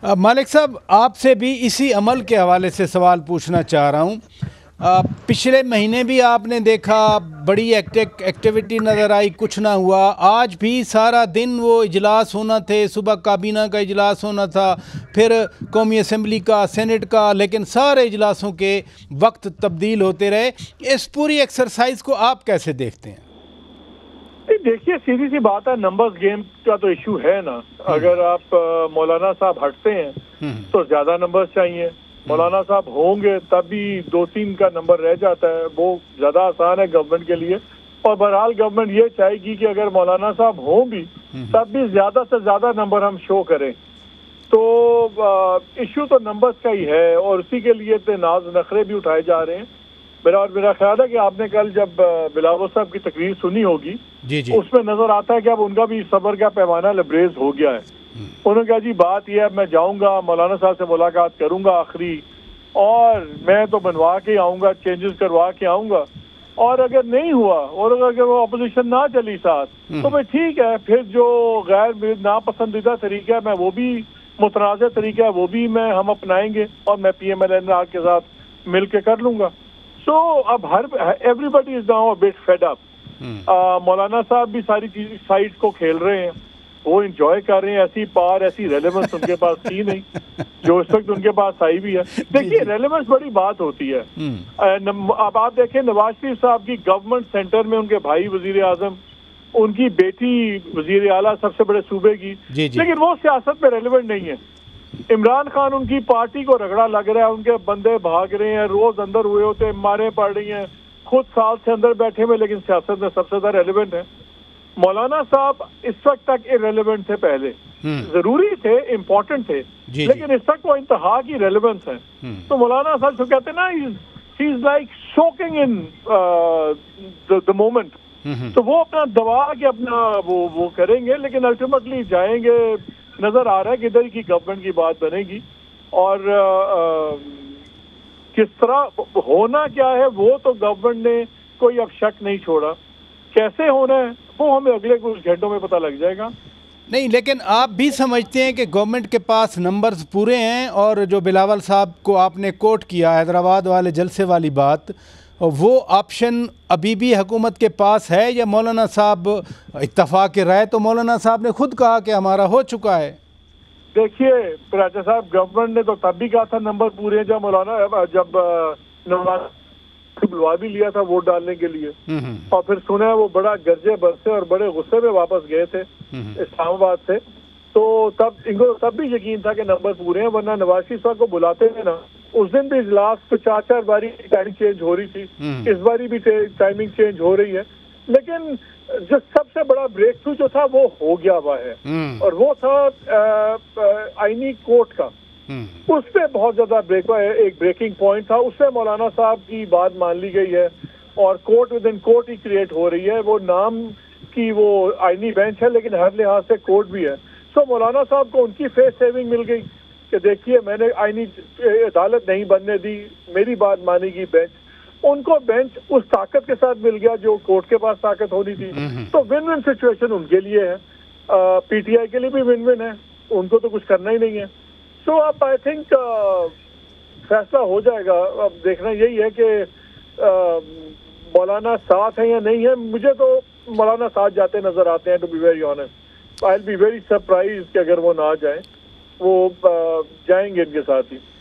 मालिक साहब, आपसे भी इसी अमल के हवाले से सवाल पूछना चाह रहा हूँ। पिछले महीने भी आपने देखा बड़ी एक्टिविटी नज़र आई, कुछ ना हुआ। आज भी सारा दिन वो इजलास होना थे, सुबह काबीना का इजलास होना था, फिर कौमी असम्बली का, सेनेट का, लेकिन सारे इजलासों के वक्त तब्दील होते रहे। इस पूरी एक्सरसाइज को आप कैसे देखते हैं? देखिए, सीधी सी बात है, नंबर्स गेम का तो इशू है ना। अगर आप मौलाना साहब हटते हैं तो ज्यादा नंबर्स चाहिए, मौलाना साहब होंगे तब भी 2-3 का नंबर रह जाता है, वो ज्यादा आसान है गवर्नमेंट के लिए। और बहरहाल गवर्नमेंट ये चाहेगी कि अगर मौलाना साहब हों भी तब भी ज्यादा से ज्यादा नंबर हम शो करें। तो इशू तो नंबर्स का ही है और उसी के लिए तो नाज नखरे भी उठाए जा रहे हैं। मेरा ख्याल है कि आपने कल जब बिलावल साहब की तकरीर सुनी होगी, जी जी, उसमें नजर आता है कि अब उनका भी सब्र का पैमाना लबरेज हो गया है। उन्होंने कहा जी बात यह है, मैं जाऊंगा मौलाना साहब से मुलाकात करूंगा आखिरी, और मैं तो बनवा के आऊंगा, चेंजेस करवा के आऊंगा। और अगर नहीं हुआ और अगर वो अपोजिशन ना चली साथ तो भाई ठीक है, फिर जो गैर नापसंदीदा तरीका है, मैं वो भी मुतनाज़ तरीका है, वो भी हम अपनाएंगे और मैं PMLN के साथ मिल के कर लूंगा। सो अब everybody is now a bit fed up. मौलाना साहब भी सारी साइड्स को खेल रहे हैं, वो इंजॉय कर रहे हैं। ऐसी रेलेवेंस उनके पास थी नहीं जो इस वक्त उनके पास आई भी है। देखिए, रेलेवेंस बड़ी बात होती है। अब आप देखें, नवाज शरीफ साहब की गवर्नमेंट सेंटर में उनके भाई वजीर आजम, उनकी बेटी वजीर आला सबसे बड़े सूबे की, लेकिन वो सियासत में रेलेवेंट नहीं है। इमरान खान, उनकी पार्टी को रगड़ा लग रहा है, उनके बंदे भाग रहे हैं, रोज अंदर हुए होते, मारें पड़ रही हैं, खुद साल से अंदर बैठे हुए, लेकिन सियासत में सबसे ज्यादा रेलेवेंट है। मौलाना साहब इस वक्त तक इरेलेवेंट थे, पहले जरूरी थे, इम्पोर्टेंट थे, लेकिन इस वक्त वो इंतहा की रेलेवेंस है। तो मौलाना साहब जो कहते हैं ना, he is like soaking in the moment. तो वो अपना दबा के अपना वो करेंगे, लेकिन अल्टीमेटली जाएंगे। नजर आ रहा है कि इधर की गवर्नमेंट की बात बनेगी। और किस तरह होना क्या है वो तो गवर्नमेंट ने कोई अब शक नहीं छोड़ा। कैसे होना है वो हमें अगले कुछ घंटों में पता लग जाएगा। नहीं, लेकिन आप भी समझते हैं कि गवर्नमेंट के पास नंबर्स पूरे हैं, और जो बिलावल साहब को आपने कोट किया हैदराबाद वाले जलसे वाली बात, वो ऑप्शन अभी भी हुकूमत के पास है, या मौलाना साहब इत्तफाक के राय तो मौलाना साहब ने खुद कहा कि हमारा हो चुका है? देखिए राजा साहब, गवर्नमेंट ने तो तब भी कहा था नंबर पूरे हैं, जब नवाज बुलवा भी लिया था वोट डालने के लिए, और फिर सुना वो बड़ा गरजे बरसे और बड़े गुस्से में वापस गए थे इस्लामाबाद से। तो तब इनको तब भी यकीन था कि नंबर पूरे हैं, वरना नवाज शरीफ साहब को बुलाते थे ना, उस दिन भी इजलास तो 4-4 बारी टाइमिंग चेंज हो रही थी, इस बारी भी टाइमिंग चेंज हो रही है। लेकिन जो सबसे बड़ा ब्रेक थ्रू जो था वो हो गया हुआ है, और वो था आईनी कोर्ट का। उसपे बहुत ज्यादा एक ब्रेकिंग पॉइंट था, उससे मौलाना साहब की बात मान ली गई है, और court with in court he create हो रही है। वो नाम की वो आईनी बेंच है, लेकिन हर लिहाज से कोर्ट भी है। सो मौलाना साहब को उनकी फेस सेविंग मिल गई कि देखिए, मैंने आईनी अदालत नहीं बनने दी, मेरी बात मानेगी बेंच। उनको बेंच उस ताकत के साथ मिल गया जो कोर्ट के पास ताकत होनी थी। तो विन विन सिचुएशन उनके लिए है, PTI के लिए भी विन विन है, उनको तो कुछ करना ही नहीं है। तो अब आई थिंक फैसला हो जाएगा। अब देखना यही है कि मौलाना साथ है या नहीं है। मुझे तो मौलाना साथ जाते नजर आते हैं, to be very honest. I will be very surprise कि अगर वो ना जाए, वो जाएंगे इनके साथ ही।